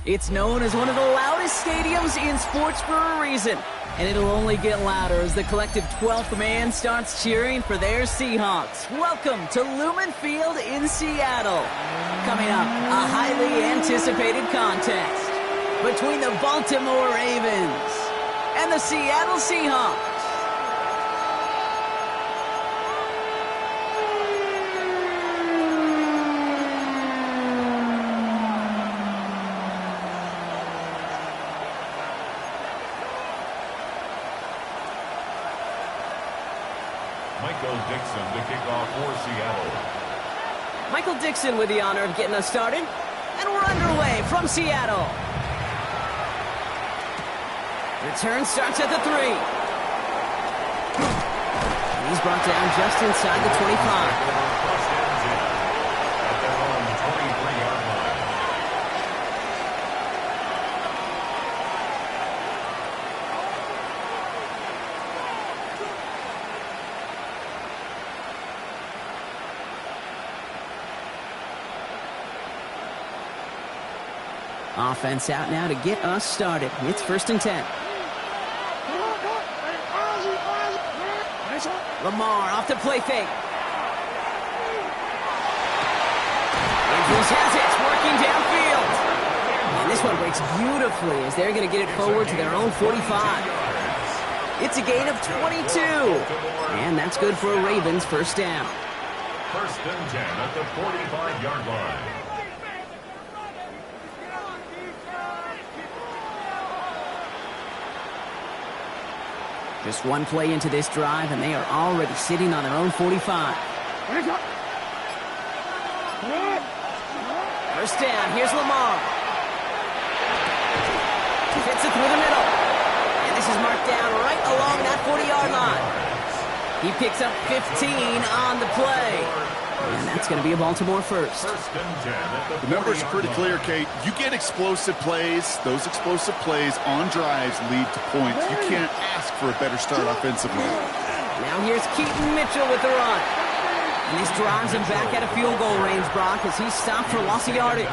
It's known as one of the loudest stadiums in sports for a reason, and it'll only get louder as the collective 12th man starts cheering for their Seahawks. Welcome to Lumen Field in Seattle. Coming up, a highly anticipated contest between the Baltimore Ravens and the Seattle Seahawks. Dixon to kick off for Seattle. Michael Dixon with the honor of getting us started. And we're underway from Seattle. Return starts at the 3. And he's brought down just inside the 25. At their own 23-yard line. Offense out now to get us started. It's 1st and 10. Lamar off the play fake. Andrews has it, working downfield. And this one breaks beautifully as they're going to get it forward to their own 45. It's a gain of 22. And that's good for a Ravens first down. 1st and 10 at the 45-yard line. Just one play into this drive, and they are already sitting on their own 45. First down, here's Lamar. Fits it through the middle. And this is marked down right along that 40-yard line. He picks up 15 on the play. And that's going to be a Baltimore first. The number's pretty clear, Kate. You get explosive plays. Those explosive plays on drives lead to points. You can't ask for a better start offensively. Now here's Keaton Mitchell with the run. And this drives him back out of field goal range, Brock, as he's stopped for loss of yardage.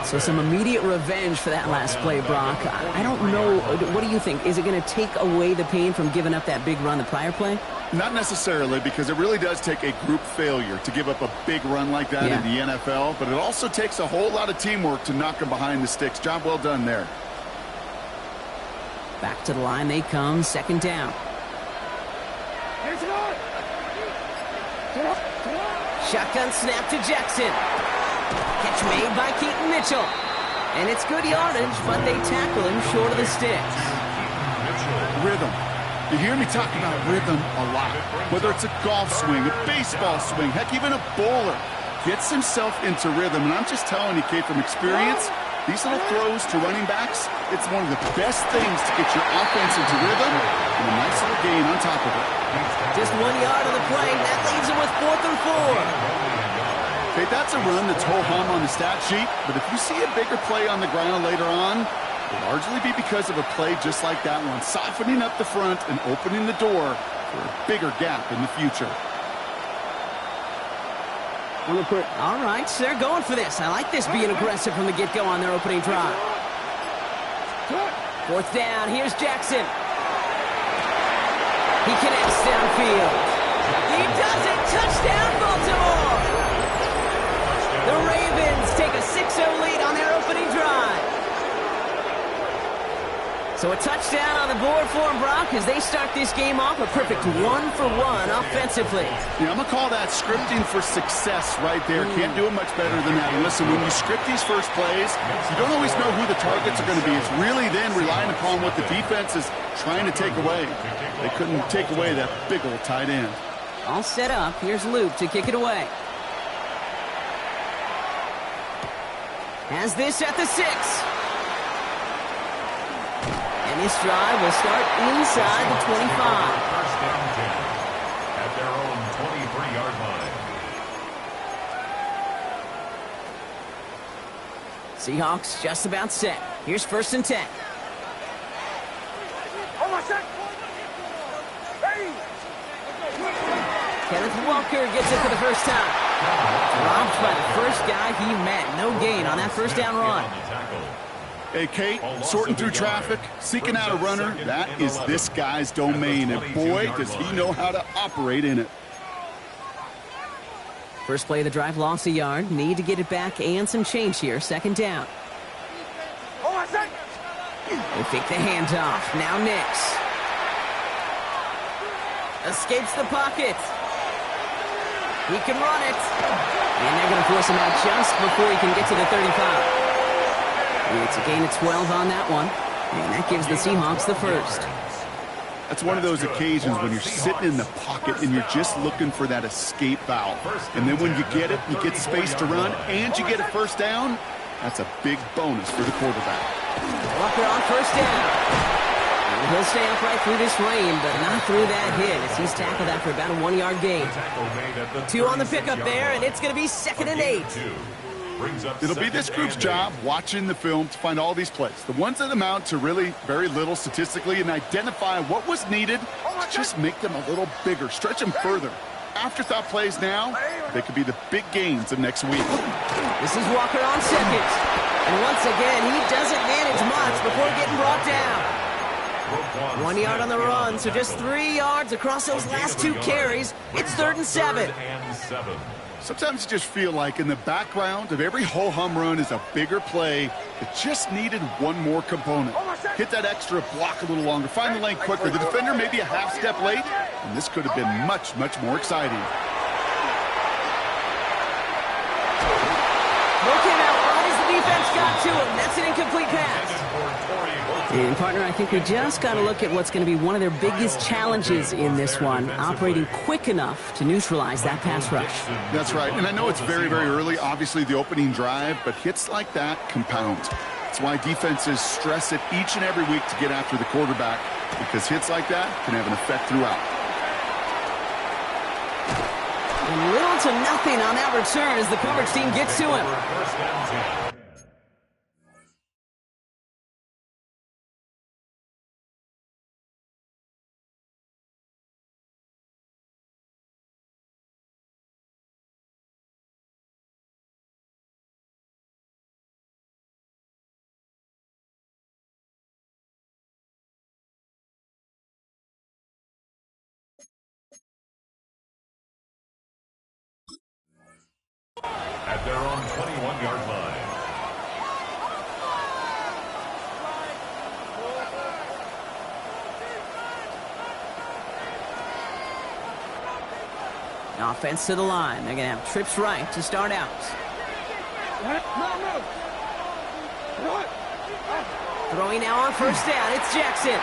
So some immediate revenge for that last play, Brock. I don't know. What do you think? Is it going to take away the pain from giving up that big run the prior play? Not necessarily, because it really does take a group failure to give up a big run like that in the NFL, but it also takes a whole lot of teamwork to knock them behind the sticks. Job well done there. Back to the line they come, 2nd down. Shotgun snap to Jackson. Catch made by Keaton Mitchell. And it's good yardage, but they tackle him short of the sticks. Rhythm. You hear me talk about rhythm a lot. Whether it's a golf swing, a baseball swing, heck, even a bowler gets himself into rhythm. And I'm just telling you, Kate, from experience, these little throws to running backs, it's one of the best things to get your offense into rhythm and a nice little gain on top of it. Just 1 yard on the play. That leaves him with 4th and 4. Kate, that's a run that's ho-hum on the stat sheet, but if you see a bigger play on the ground later on, it'll largely be because of a play just like that one, softening up the front and opening the door for a bigger gap in the future. All right, so they're going for this. I like this being aggressive from the get-go on their opening drive. 4th down, here's Jackson. He connects downfield. He does it! Touchdown, Baltimore! The Ravens take a 6-0 lead on their opening drive. So a touchdown on the board for them, Brock, as they start this game off a perfect 1-for-1 offensively. Yeah, I'm going to call that scripting for success right there. Can't do it much better than that. And listen, when you script these first plays, you don't always know who the targets are going to be. It's really then relying upon what the defense is trying to take away. They couldn't take away that big old tight end. All set up. Here's Luke to kick it away. Has this at the 6. And this drive will start inside the 25. 1st and 10 at their own 23-yard line. Seahawks just about set. Here's 1st and 10. Kenneth Walker gets it for the first time. Dropped by the first guy he met. No gain on that first down run. Hey, Kate, sorting through traffic, seeking out a runner, that is this guy's domain, and boy, does he know how to operate in it. First play of the drive, lost a yard. Need to get it back and some change here. Second down. They fake the handoff. Now Nix. Escapes the pocket. He can run it. And they're going to force him out just before he can get to the 35. It's a gain of 12 on that one. And that gives the Seahawks the first. That's one of those occasions when you're sitting in the pocket and you're just looking for that escape valve. And then when you get it, you get space to run, and you get a first down, that's a big bonus for the quarterback. Walker on first down. And he'll stay upright through this rain, but not through that hit as he's tackled after about a 1-yard gain. 2 on the pickup there, and it's going to be 2nd and 8. It'll be this group's job watching the film to find all these plays, the ones that amount to really very little statistically, and identify what was needed to just make them a little bigger, stretch them further. Afterthought plays now, they could be the big gains of next week. This is Walker on second. And once again, he doesn't manage much before getting brought down. 1 yard on the run, so just 3 yards across those last 2 carries. It's 3rd and 7. Sometimes you just feel like in the background of every ho-hum run is a bigger play that just needed one more component. Hit that extra block a little longer, find the lane quicker. The defender may be a half step late, and this could have been much, much more exciting. Look him out right as the defense got to him. That's an incomplete pass. And, partner, I think we just got to look at what's going to be one of their biggest challenges in this one, operating quick enough to neutralize that pass rush. That's right, and I know it's very, very early, obviously the opening drive, but hits like that compound. That's why defenses stress it each and every week to get after the quarterback, because hits like that can have an effect throughout. And little to nothing on that return as the coverage team gets to him. At their own 21-yard line. Offense to the line. They're going to have trips right to start out. Throwing now on first down. It's Jackson.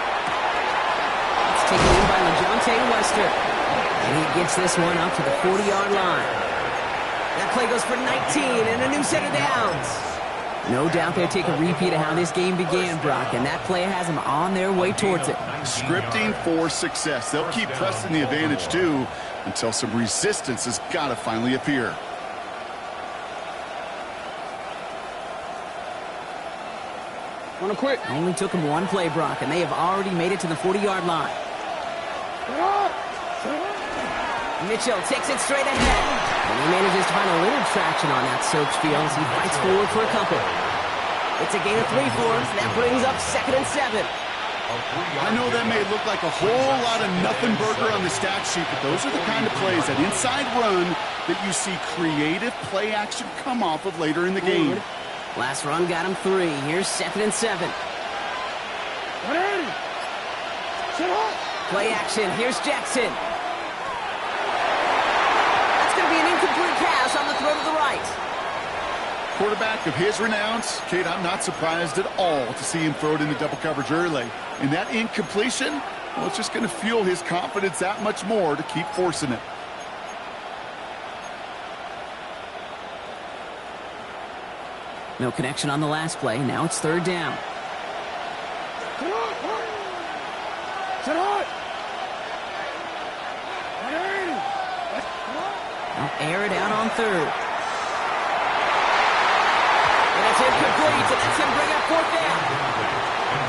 It's taken in by LeJohntay Wester. And he gets this one up to the 40-yard line. That play goes for 19 and a new set of downs. No doubt they'll take a repeat of how this game began, Brock, and that play has them on their way towards it. Scripting for success. They'll keep pressing the advantage, too, until some resistance has got to finally appear. Wanna quit? Only took them one play, Brock, and they have already made it to the 40-yard line. Mitchell takes it straight ahead. And he manages to find a little traction on that Soaps field as he fights forward for a couple. It's a gain of 3 for him. That brings up 2nd and 7. I know that may look like a whole lot of nothing burger on the stat sheet, but those are the kind of plays, that inside run, that you see creative play action come off of later in the game. Last run got him 3. Here's 2nd and 7. Play action. Here's Jackson. An incomplete pass on the throw to the right. Quarterback of his renowns, Kate, I'm not surprised at all to see him throw it into double coverage early. And that incompletion, well, it's just going to fuel his confidence that much more to keep forcing it. No connection on the last play. Now it's 3rd down. Air it out on 3rd. And it's incomplete, and that's going to bring up 4th down.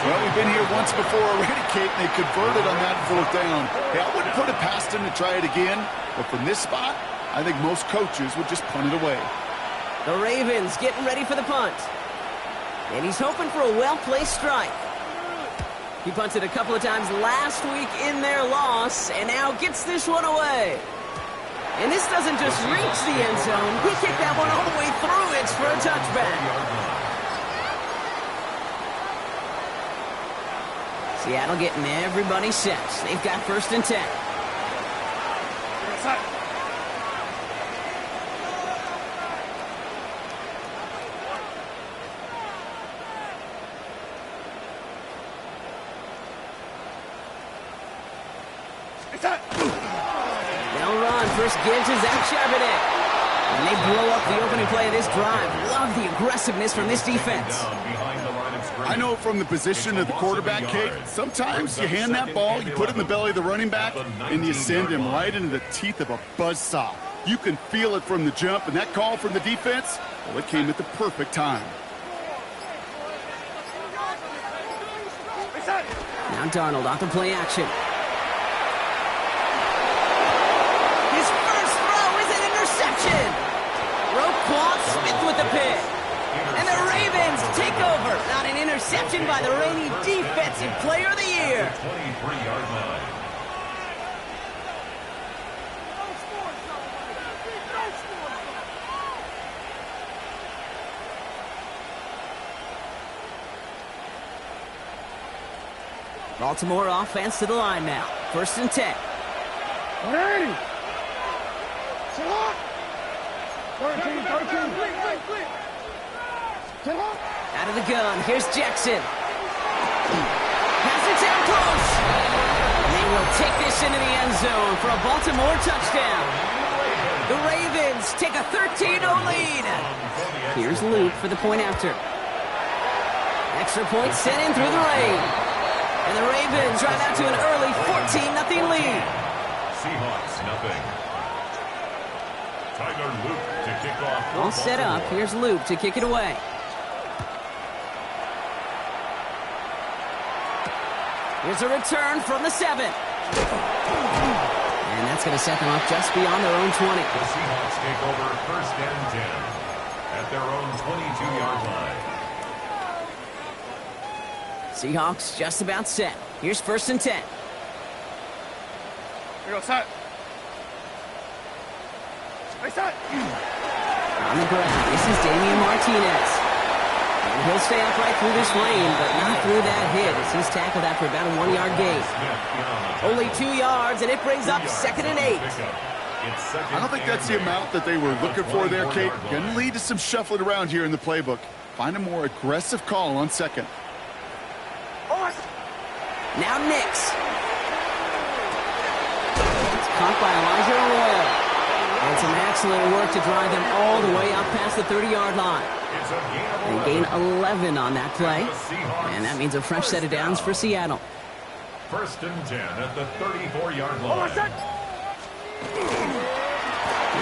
Well, we've been here once before already, Kate, and they converted on that 4th down. Hey, I wouldn't put it past him to try it again, but from this spot, I think most coaches would just punt it away. The Ravens getting ready for the punt. And he's hoping for a well-placed strike. He punted a couple of times last week in their loss, and now gets this one away. And this doesn't just reach the end zone. He kicked that one all the way through. It's for a touchback. Seattle getting everybody set. They've got 1st and 10. They'll run. First give to Zach Charbonnet. And they blow up the opening play of this drive. Love the aggressiveness from this defense. I know from the position of the quarterback, Kate, sometimes you hand that ball, you put it in the belly of the running back, and you send him right into the teeth of a buzzsaw. You can feel it from the jump, and that call from the defense, well, it came at the perfect time. Now Darnold off the play action. His first throw is an interception. Roquan Smith with the pick. And the Ravens take over. Not an interception by the reigning Defensive Player of the Year. 23-yard line. Baltimore offense to the line now. 1st and 10. 180. 13. Out of the gun. Here's Jackson. Pass it down close. They will take this into the end zone for a Baltimore touchdown. The Ravens take a 13-0 lead. Here's Luke for the point after. Extra point sent in through the rain. And the Ravens drive out to an early 14-0 lead. Seahawks, nothing. Tyler Luke to kick off. All set up. Here's Luke to kick it away. Here's a return from the 7. And that's going to set them up just beyond their own 20. The Seahawks take over 1st and 10 at their own 22-yard line. Seahawks just about set. Here's 1st and 10. Here go, set. Hey, set. On the ground, this is Damian Martinez. And he'll stay upright through this lane, but not through that hit as he's tackled after about a 1-yard gain. Only 2 yards, and it brings up 2nd and 8. I don't think that's the amount that they were looking for there, Kate. Going to lead to some shuffling around here in the playbook. Find a more aggressive call on 2nd. Now Nix. It's caught by Elijah Arroyo. And some excellent work to drive them all the way up past the 30-yard line. They gain 11 on that play. And that means a fresh set of downs for Seattle. 1st and 10 at the 34-yard line.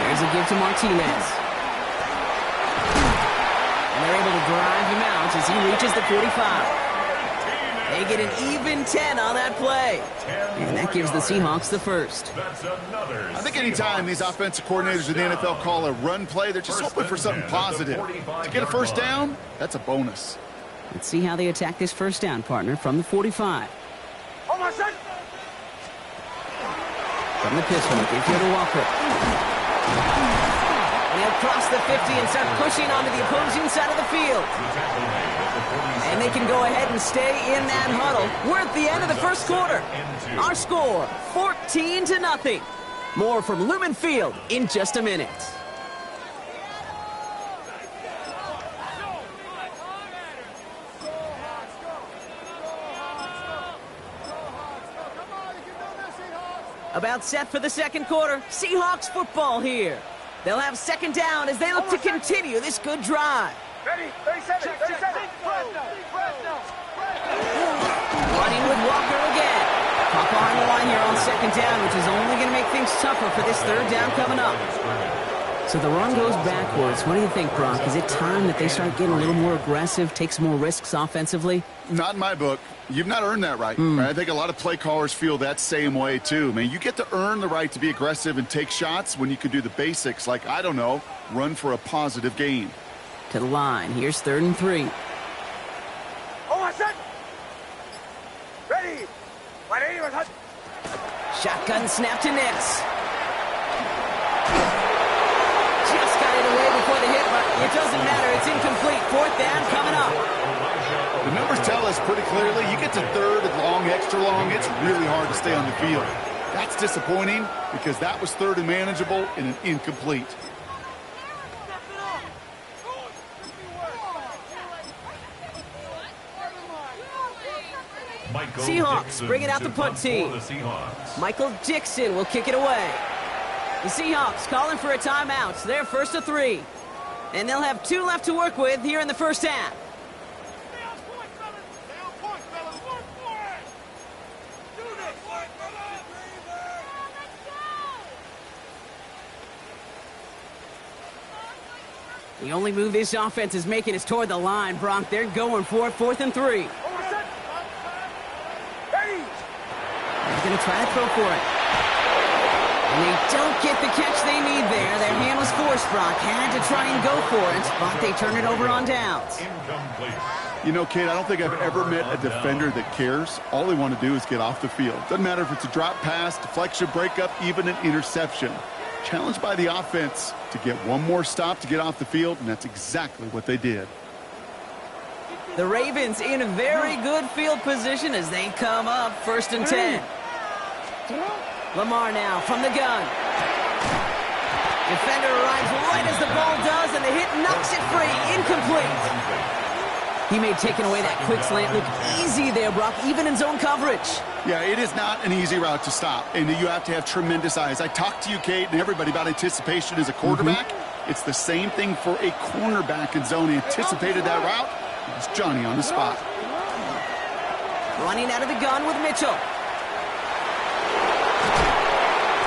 There's a give to Martinez. And they're able to drive him out as he reaches the 45. They get an even 10 on that play. And that gives the Seahawks the 1st. I think anytime these offensive coordinators in the NFL call a run play, they're just hoping for something positive. To get a 1st down, that's a bonus. Let's see how they attack this 1st down, partner, from the 45. From the pistol, give here to Walker. And he'll cross the 50 and start pushing onto the opposing side of the field. And they can go ahead and stay in that huddle. We're at the end of the 1st quarter. Our score, 14-0. More from Lumen Field in just a minute. About set for the 2nd quarter. Seahawks football here. They'll have 2nd down as they look to continue this good drive. Ready? 37. Running with Walker again. Clock on the line here on 2nd down, which is only going to make things tougher for this 3rd down coming up. So the run goes backwards. What do you think, Brock? Is it time that they start getting a little more aggressive, take some more risks offensively? Not in my book. You've not earned that right. I think a lot of play callers feel that same way, too. Man, you get to earn the right to be aggressive and take shots when you can do the basics, like, I don't know, run for a positive gain. To the line. Here's 3rd and 3. Oh, I said. Ready. Shotgun snap to Nix. Just got it away before the hit, but it doesn't matter. It's incomplete. 4th down coming up. The numbers tell us pretty clearly, you get to 3rd and long, extra long, it's really hard to stay on the field. That's disappointing because that was 3rd and manageable and an incomplete. Seahawks bringing out the punt team. Michael Dixon will kick it away. The Seahawks calling for a timeout. So they're 1st and 3. And they'll have 2 left to work with here in the first half. The only move this offense is making is toward the line, Brock. They're going for it, 4th and 3. They're going to try to throw for it. And they don't get the catch they need there. Their hand was forced, Brock. Had to try and go for it, but they turn it over on downs. You know, kid, I don't think I've ever met a defender that cares. All they want to do is get off the field. Doesn't matter if it's a drop pass, deflection, breakup, even an interception. Challenged by the offense to get one more stop to get off the field, and that's exactly what they did. The Ravens in a very good field position as they come up 1st and 10. Lamar now from the gun. Defender arrives right as the ball does, and the hit knocks it free. Incomplete. He made taking away that quick slant look easy there, Brock, even in zone coverage. Yeah, it is not an easy route to stop, and you have to have tremendous eyes. I talked to you, Kate, and everybody about anticipation as a quarterback. It's the same thing for a cornerback in zone. He anticipated that route. It was Johnny on the spot. Running out of the gun with Mitchell.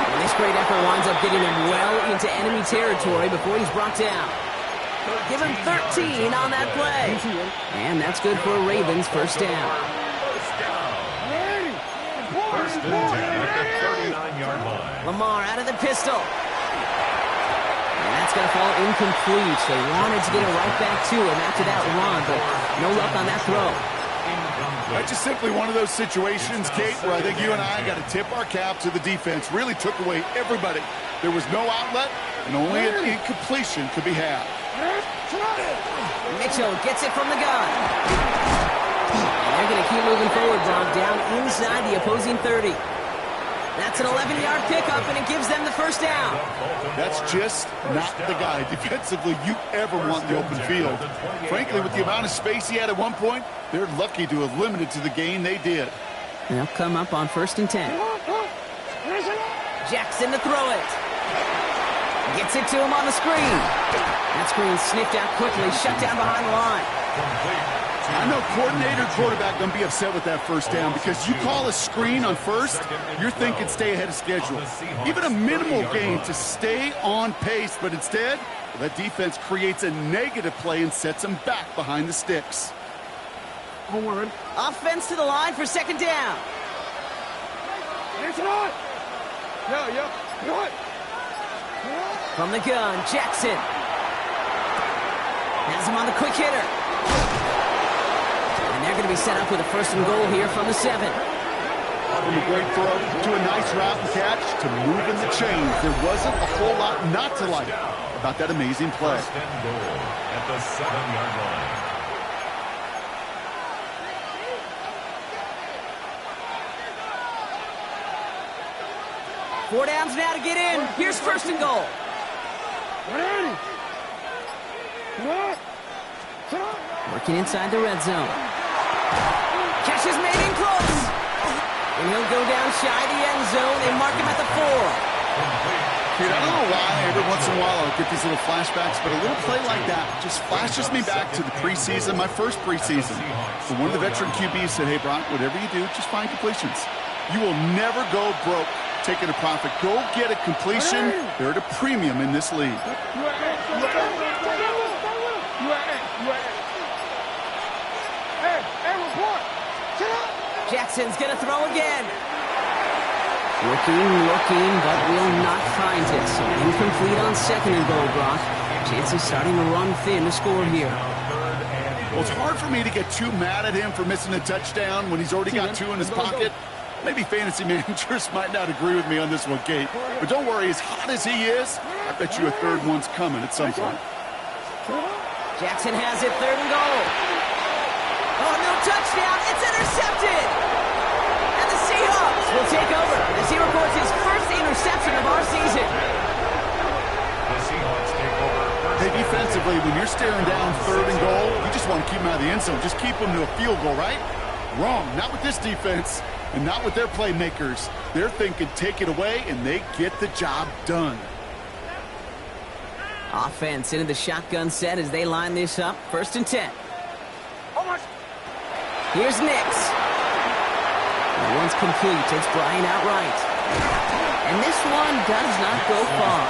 And this great effort winds up getting him well into enemy territory before he's brought down. Give him 13 on that play. And that's good for a Ravens 1st down. 1st and 10 at the 39-yard line. Lamar out of the pistol. And that's going to fall incomplete. They wanted to get it right back to him after that run, but no luck on that throw. That's just simply one of those situations, Kate, where I think you and I got to tip our cap to the defense. Really took away everybody. There was no outlet, and only an incompletion could be had. Mitchell gets it from the gun. And they're going to keep moving forward, Brock, down inside the opposing 30. That's an 11-yard pickup, and it gives them the 1st down. That's just not the guy defensively you ever want in the open field. Frankly, with the amount of space he had at one point, they're lucky to have limited to the gain they did. They'll come up on 1st and 10. Jackson to throw it. Gets it to him on the screen. That screen sniffed out quickly, shut down behind the line. I know coordinator quarterback going to be upset with that 1st down because you call a screen on 1st, you're thinking stay ahead of schedule. Even a minimal gain to stay on pace, but instead, that defense creates a negative play and sets them back behind the sticks. Offense to the line for 2nd down. From the gun, Jackson. Has him on the quick hitter. And they're going to be set up with a 1st and goal here from the 7. From a great throw to a nice route and catch to moving the chains. There wasn't a whole lot not to like about that amazing play. 1st and goal at the 7-yard line. Four downs now to get in. Here's 1st and goal. Working inside the red zone. Catch is made in close. And he'll go down shy of the end zone. They mark him at the 4. Dude, I don't know why every once in a while I'll get these little flashbacks, but a little play like that just flashes me back to the preseason, my first preseason. So one of the veteran QBs said, hey, Brock, whatever you do, just find completions. You will never go broke taking a profit. Go get a completion. They're at a premium in this league. Jackson's going to throw again. Looking, but will not find it. So incomplete on second and goal, Brock. Chances starting to run thin to score here. Well, it's hard for me to get too mad at him for missing a touchdown when he's already got 2 in his pocket. Maybe fantasy managers might not agree with me on this one, Kate. But don't worry, as hot as he is, I bet you a third one's coming at some point. Jackson has it, third and goal. Oh, no touchdown. It's intercepted. And the Seahawks will take over as he records his first interception of our season. The Seahawks take over. Hey, defensively, when you're staring down third and goal, you just want to keep him out of the end zone. Just keep him to a field goal, right? Wrong. Not with this defense and not with their playmakers. They're thinking take it away, and they get the job done. Offense into the shotgun set as they line this up. 1st and 10. Here's Nix. That one's complete. It's Bryant outright. And this one does not go far.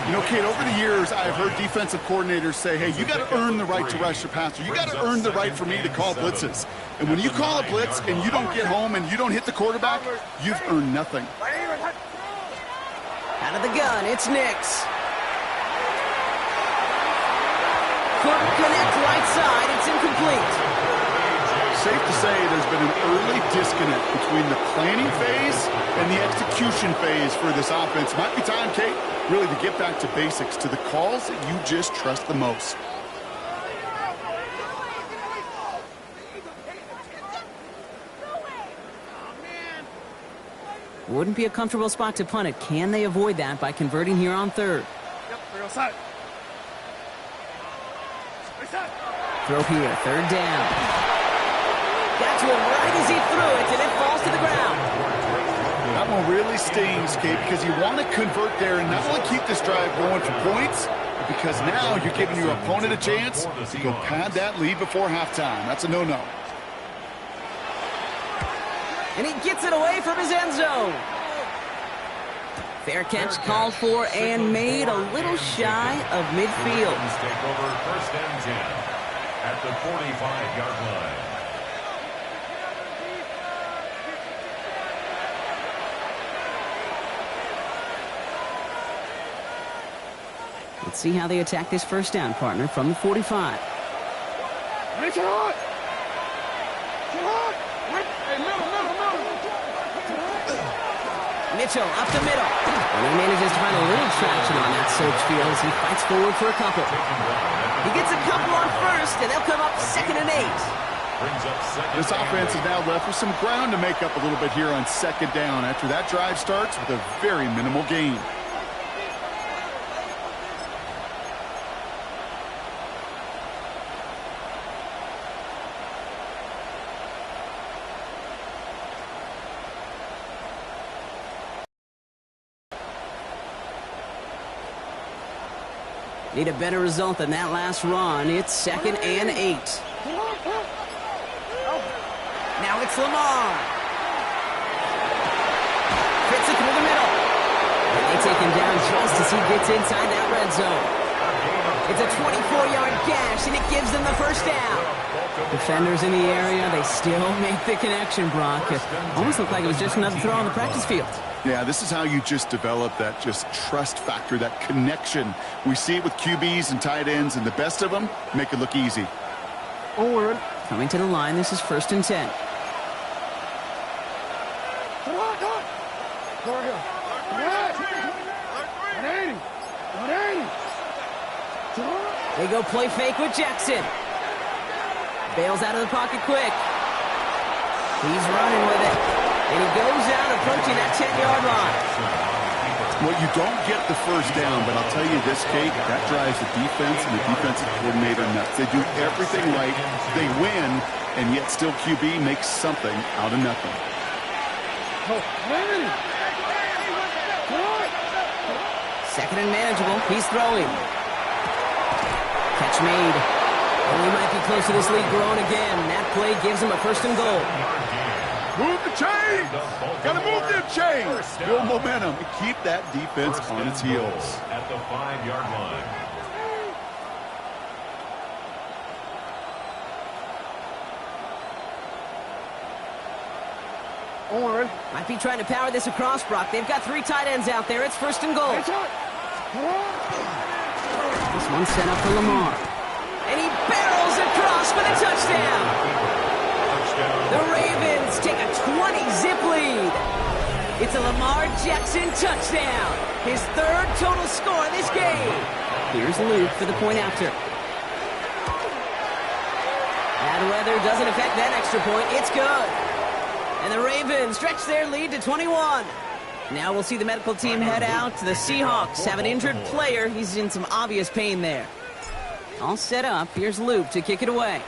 You know, Kate, over the years, I've heard defensive coordinators say, hey, you got to earn the right to rush your passer. You got to earn the right for me to call blitzes. And when you call a blitz and you don't get home and you don't hit the quarterback, you've earned nothing. Out of the gun, it's Nix. Couldn't connect right side. It's incomplete. Safe to say there's been an early disconnect between the planning phase and the execution phase for this offense. Might be time, Kate, really to get back to basics, to the calls that you just trust the most. Wouldn't be a comfortable spot to punt it. Can they avoid that by converting here on third? Throw here, third down. Got to him right as he threw it, and it falls to the ground. That one really stings, Kate, because you want to convert there and not only keep this drive going for points, but because now you're giving your opponent a chance to go pad that lead before halftime. That's a no-no. And he gets it away from his end zone. Fair catch called for and made a little shy of midfield. Take over 1st and 10 at the 45-yard line. Let's see how they attack this first down, partner, from the 45. Mitchell up the middle. And he manages to find a little traction on that search field as he fights forward for a couple. He gets a couple on first, and they'll come up 2nd and 8. This offense is now left with some ground to make up a little bit here on 2nd down after that drive starts with a very minimal gain. Need a better result than that last run. It's 2nd and 8. Now it's Lamar. Fits it through the middle. And they take him down just as he gets inside that red zone. It's a 24-yard gash, and it gives them the first down. Defenders in the area, they still make the connection, Brock. It almost looked like it was just another throw on the practice field. Yeah, this is how you just develop that just trust factor, that connection. We see it with QBs and tight ends, and the best of them make it look easy. Coming to the line, this is 1st and 10. They go play fake with Jackson. Bails out of the pocket quick. He's running with it. And he goes out approaching that 10-yard line. Well, you don't get the first down, but I'll tell you this, Kate, that drives the defense and the defensive coordinator nuts. They do everything right. They win, and yet still QB makes something out of nothing. Second and manageable. He's throwing. Catch made. And we might be close to this lead growing again. That play gives him a 1st and goal. Move the chains. Got to move them chains. Build momentum and keep that defense on its heels. At the 5-yard line. Might be trying to power this across, Brock. They've got 3 tight ends out there. It's first and goal. This one's set up for Lamar. And he barrels across for the touchdown. The Ravens take a 20-zip lead. It's a Lamar Jackson touchdown. His 3rd total score this game. Here's Luke for the point after. Bad weather doesn't affect that extra point. It's good. And the Ravens stretch their lead to 21. Now we'll see the medical team head out. The Seahawks have an injured player. He's in some obvious pain there. All set up. Here's Luke to kick it away.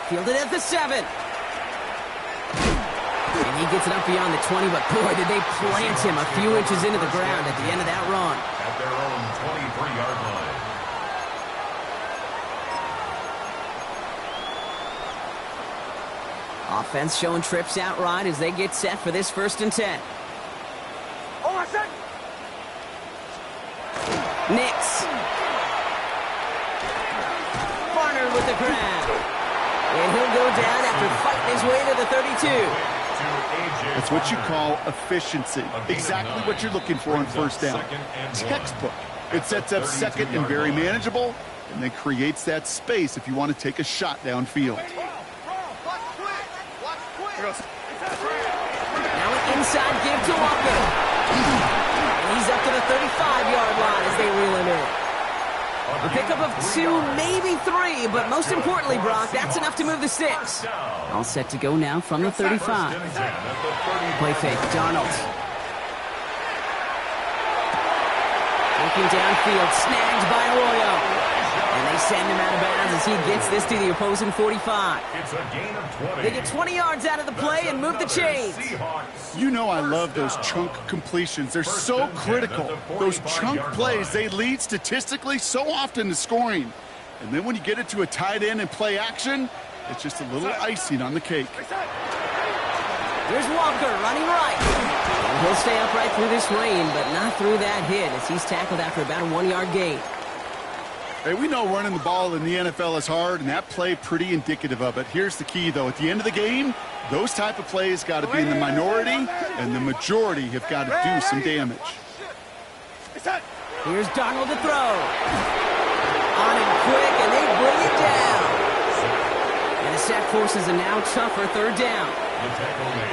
Fielded at the 7. And he gets it up beyond the 20, but boy, did they plant him a few inches into the ground at the end of that run. At their own 23-yard line. Offense showing trips out right as they get set for this 1st and 10. Oh, I said. Nix. Barner with the grab. And he'll go down after fighting his way to the 32. That's what you call efficiency. Exactly what you're looking for on first down. Textbook. It sets up 2nd and very manageable, and then creates that space if you want to take a shot downfield. Now an inside give to Walker. And he's up to the 35-yard line as they reel him in. A pickup of 2, maybe 3, but most importantly, Brock, that's enough to move the sticks. All set to go now from the 35. Play fake, Darnold. Looking downfield, snagged by Arroyo. And they send him out of bounds as he gets this to the opposing 45. It's a gain of 20. They get 20 yards out of the play and move the chains. You know I love those chunk completions. They're so critical. Those chunk plays, they lead statistically so often to scoring. And then when you get it to a tight end and play action, it's just a little icing on the cake. Here's Walker running right. And he'll stay upright through this rain, but not through that hit as he's tackled after about a 1-yard gain. Hey, we know running the ball in the NFL is hard, and that play pretty indicative of it. Here's the key, though. At the end of the game, those type of plays got to be in the minority, and the majority have got to do some damage. Here's Darnold to throw. On him quick, and they bring it down. And the sack forces a now tougher 3rd down.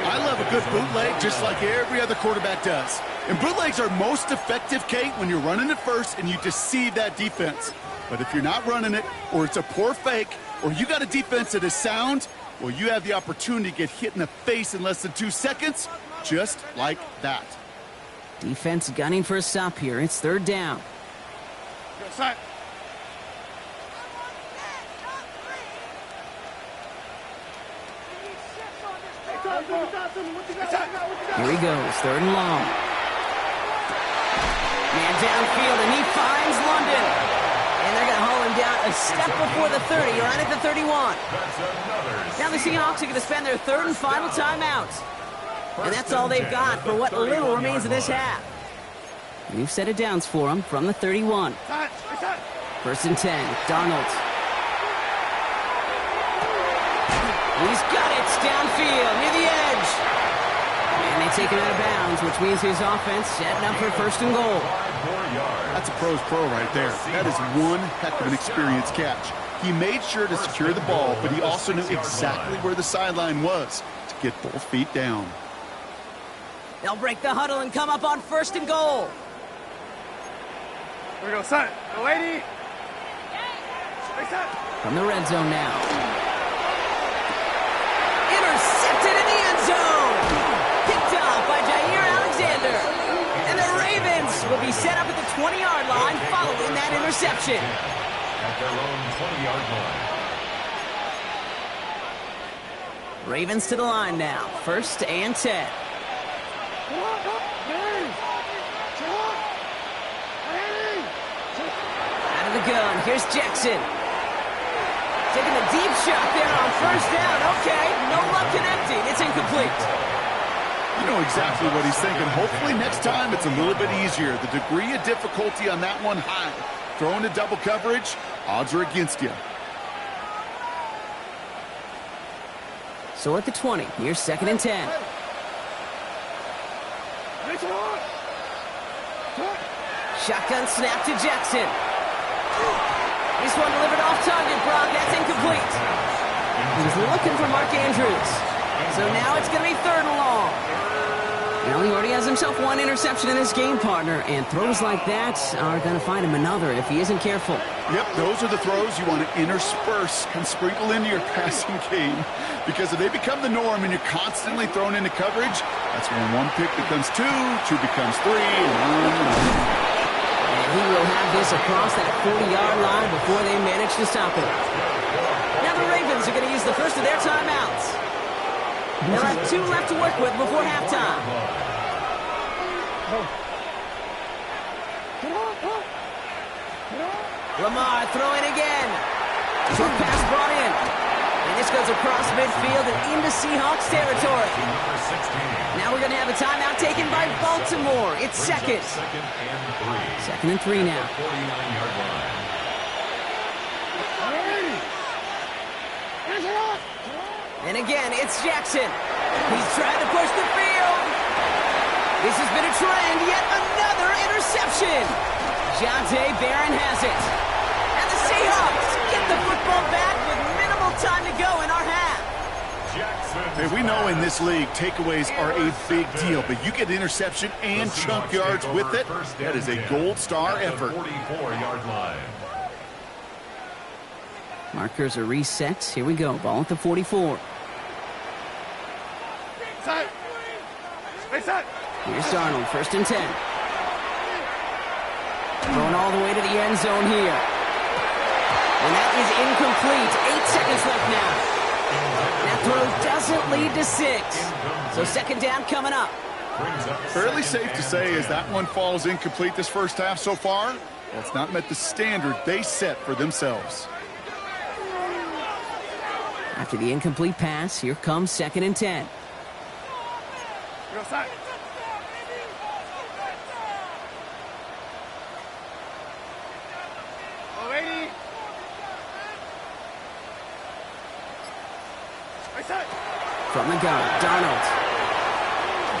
I love a good bootleg just like every other quarterback does. And bootlegs are most effective, Kate, when you're running it first and you deceive that defense. But if you're not running it, or it's a poor fake, or you got a defense that is sound, well, you have the opportunity to get hit in the face in less than 2 seconds, just like that. Defense gunning for a stop here. It's 3rd down. Here he goes, 3rd and long. Man downfield, and he finds London. And they're going to haul him down a step before the 30, right at the 31. Now the Seahawks are going to spend their 3rd and final timeout. And that's all they've got for what little remains of this half. New set of downs for them from the 31. 1st and 10, Darnold. He's got it downfield near the edge. And they take him out of bounds, which means his offense setting up for 1st and goal. That's a pro's pro right there. That is one heck of an experienced catch. He made sure to secure the ball, but he also knew exactly where the sideline was to get both feet down. They'll break the huddle and come up on 1st and goal. Here we go, son. The lady. From the red zone now. Intercepted in the end zone. Picked off by Jair Alexander. And the Ravens will be set up at the 20-yard line following that interception. At their own 20-yard line. Ravens to the line now. 1st and 10. Out of the gun. Here's Jackson. Taking a deep shot there on first down. Okay, no luck connecting. It's incomplete. You know exactly what he's thinking. Hopefully next time it's a little bit easier. The degree of difficulty on that one high. Throwing to double coverage, odds are against you. So at the 20, here's 2nd and 10. Shotgun snap to Jackson. This one delivered off target, Brock. That's incomplete. He was looking for Mark Andrews. So now it's going to be 3rd and long. Now he already has himself 1 interception in his game, partner, and throws like that are going to find him another if he isn't careful. Yep, those are the throws you want to intersperse and sprinkle into your passing game. Because if they become the norm and you're constantly thrown into coverage, that's when 1 pick becomes 2, 2 becomes 3, and on. And he will have this across that 40-yard line before they manage to stop it. Now the Ravens are going to use the first of their timeouts. They'll have 2 left to work with before halftime. Lamar throwing again. Short pass brought in. And this goes across midfield and into Seahawks territory. Now we're going to have a timeout taken by Baltimore. It's 2nd. 2nd and 3 now. 49-yard line. And again, it's Jackson. He's trying to push the field. This has been a trend. Yet another interception. Jonte Barron has it. And the Seahawks get the football back with minimal time to go in our half. Hey, we know in this league, takeaways are a big deal, but you get interception and chunk yards with it. That is a gold star effort. 44-yard line. Markers are reset. Here we go. Ball at the 44. Here's Darnold, 1st and 10. Going all the way to the end zone here. And that is incomplete. 8 seconds left now. That throw doesn't lead to 6. So 2nd down coming up. Fairly safe to say as that one falls incomplete this first half so far, well, it's not met the standard they set for themselves. After the incomplete pass, here comes 2nd and 10. From the gun, Darnold.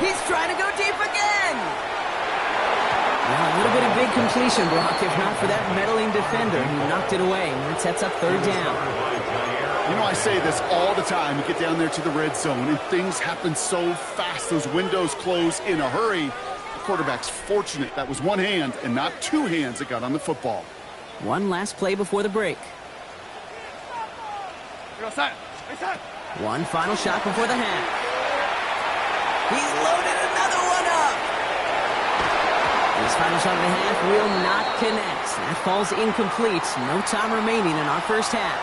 He's trying to go deep again. Well, a little bit of big completion, Brock, if not for that meddling defender who knocked it away. And that sets up 3rd down. You know, I say this all the time. You get down there to the red zone, and things happen so fast. Those windows close in a hurry. The quarterback's fortunate. That was 1 hand and not 2 hands that got on the football. One last play before the break. One final shot before the half. He's loaded another one up. This final shot of the half will not connect. That falls incomplete. No time remaining in our first half.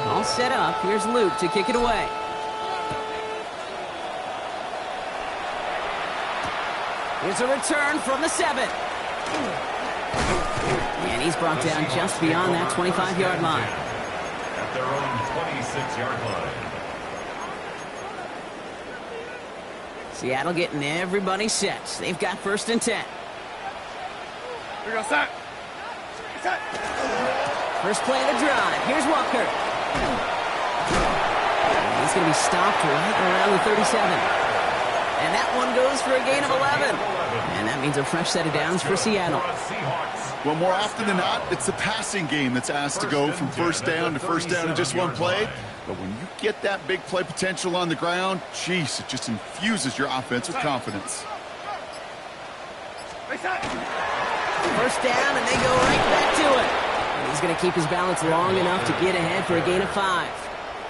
All set up. Here's Luke to kick it away. Here's a return from the 7. And he's brought down just beyond that 25-yard line. At their own 26-yard line. Seattle getting everybody set. They've got 1st and 10. First play of the drive. Here's Walker. And he's going to be stopped right around the 37. And that one goes for a gain of 11. And that means a fresh set of downs for Seattle. Well, more often than not, it's the passing game that's asked to go from 1st down to 1st down in just 1 play. But when you get that big play potential on the ground, geez, it just infuses your offense with confidence. 1st down, and they go right back to it. And he's going to keep his balance long enough to get ahead for a gain of 5.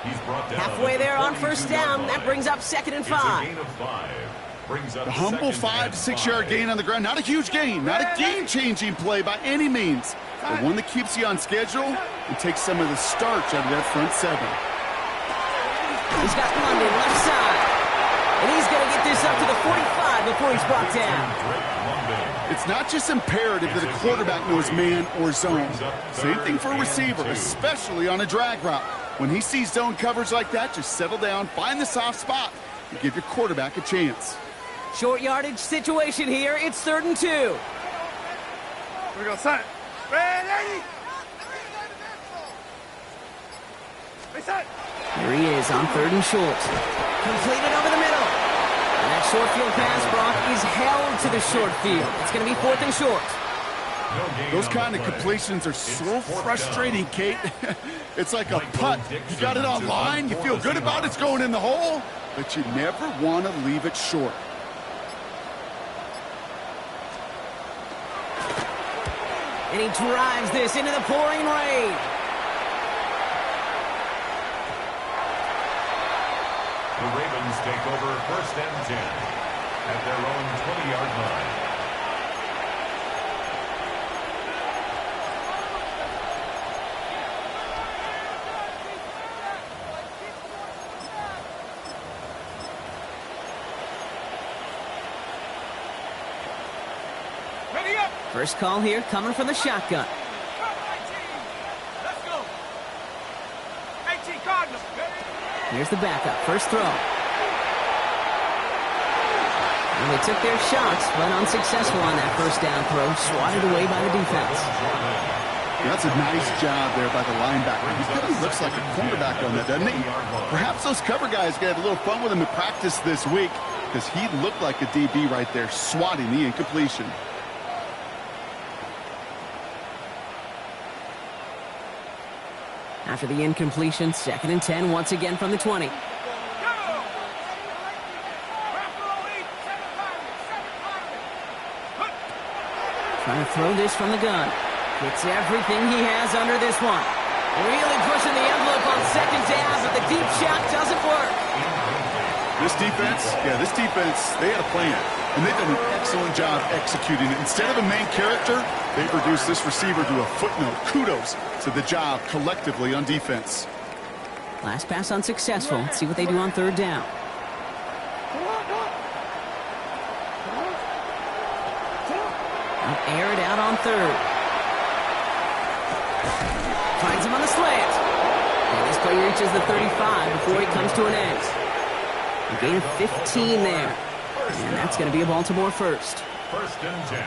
Halfway there on 1st down. That brings up 2nd and 5. The humble 5 to 6 yard gain on the ground. Not a huge gain, not a game-changing play by any means, but one that keeps you on schedule and takes some of the starch out of that front 7. He's got London left side. And he's going to get this up to the 45 before he's brought down. It's not just imperative that a quarterback knows man or zone. Same thing for a receiver, especially on a drag route. When he sees zone coverage like that, just settle down, find the soft spot, and give your quarterback a chance. Short yardage situation here. It's 3rd and 2. Here we go, son. Ready? Hey, son. Here he is on 3rd and short. Completed over the middle. And that short field pass, Brock, is held to the short field. It's going to be 4th and short. Those kind of completions are so frustrating, Kate. It's like a putt. You got it on line, you feel good about it's going in the hole, but you never want to leave it short. And he drives this into the pouring rain. The Ravens take over 1st and 10 at their own 20-yard line. Ready up. First call here coming from the shotgun. Let's go. 18 Cardinals. Here's the backup. First throw. And they took their shots, but unsuccessful on that first down throw. Swatted away by the defense. That's a nice job there by the linebacker. He really looks like a cornerback on that, doesn't he? Perhaps those cover guys get a little fun with him in practice this week, because he looked like a DB right there, swatting the incompletion. After the incompletion, 2nd and 10 once again from the 20. Trying to throw this from the gun. Gets everything he has under this one. Really pushing the envelope on 2nd down, but the deep shot doesn't work. This defense, they had a plan, and they've done an excellent job executing it. Instead of a main character, they've reduced this receiver to a footnote. Kudos to the job collectively on defense. Last pass unsuccessful. Let's see what they do on 3rd down. Air it out on 3rd. Finds him on the slant. And this play reaches the 35 before he comes to an end. A gain of 15 there. And that's going to be a Baltimore first.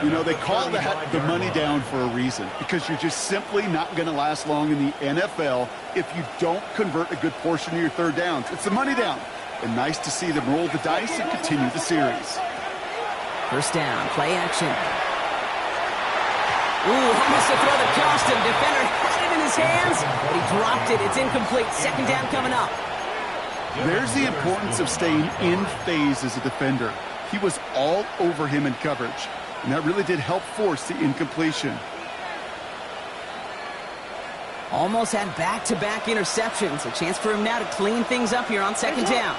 You know, they call that the money down for a reason, because you're just simply not going to last long in the NFL if you don't convert a good portion of your 3rd downs. It's the money down. And nice to see them roll the dice and continue the series. First down, play action. Ooh, almost to throw the cost him. Defender had it in his hands, but he dropped it. It's incomplete. 2nd down coming up. There's the importance of staying in phase as a defender. He was all over him in coverage, and that really did help force the incompletion. Almost had back-to-back interceptions. A chance for him now to clean things up here on 2nd down.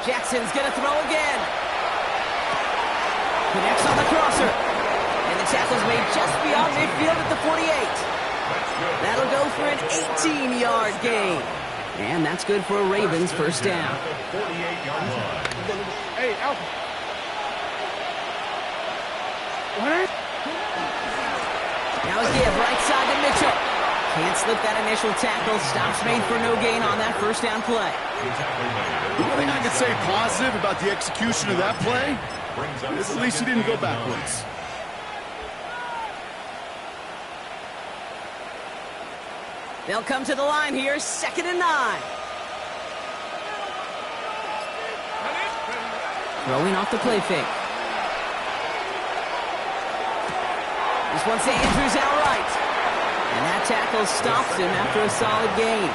Jackson's going to throw again. Connects on the crosser. And the tackle's made just beyond midfield at the 48. That'll go for an 18-yard gain. And that's good for a Ravens first down. Hey, Alpha. Now a give right side to Mitchell. Can't slip that initial tackle. Stops made for no gain on that first down play. The only thing I could say positive about the execution of that play is at least he didn't go backwards. They'll come to the line here, 2nd and 9. Throwing off the play fake. This one's to Andrews outright. And that tackle stops him after a solid gain.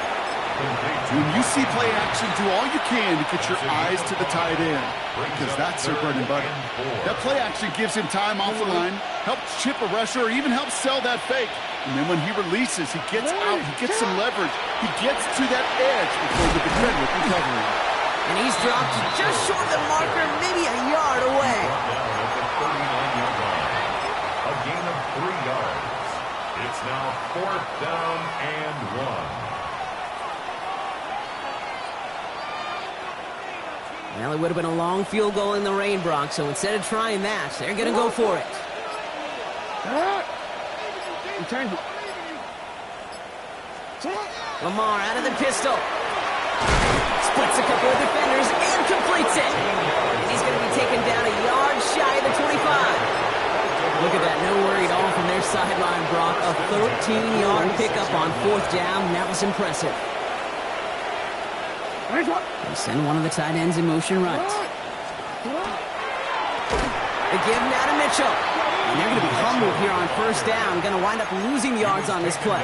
When you see play action, do all you can to get your eyes to the tight end, because that's their bread and butter. That play action gives him time off the line, helps chip a rusher, or even helps sell that fake. And then when he releases, he gets out, he gets some leverage, he gets to that edge before the defender can cover him. And he's dropped just short of the marker, maybe a yard away. A gain of 3 yards. It's now 4th down and 1. Well, it would have been a long field goal in the rain, Brock, so instead of trying that, they're going to go for it. Return. Lamar out of the pistol. Splits a couple of defenders and completes it. And he's going to be taken down a yard shy of the 25. Look at that, no worry at all from their sideline, Brock. A 13-yard pickup on 4th down. That was impressive. They send one of the tight ends in motion right. They give now to Mitchell. And they're going to be humbled here on 1st down. Going to wind up losing yards on this play.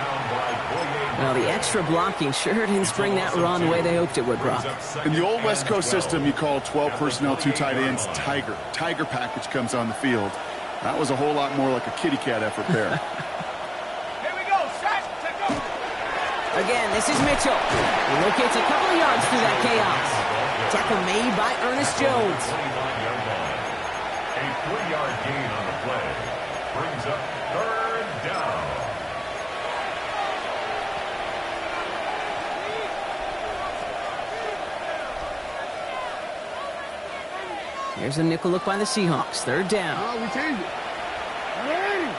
Well, the extra blocking sure didn't spring that run the way they hoped it would, Brock. In the old West Coast system, you call 12 personnel, 2 tight ends, Tiger. Tiger package comes on the field. That was a whole lot more like a kitty cat effort there. Here we go. Shot. Take over. Again, this is Mitchell. He locates a couple of yards through that chaos. Tackle made by Ernest Jones. A 3-yard gain on the play. Brings up 3rd down. Here's a nickel look by the Seahawks. 3rd down. Oh, we change it. Ready.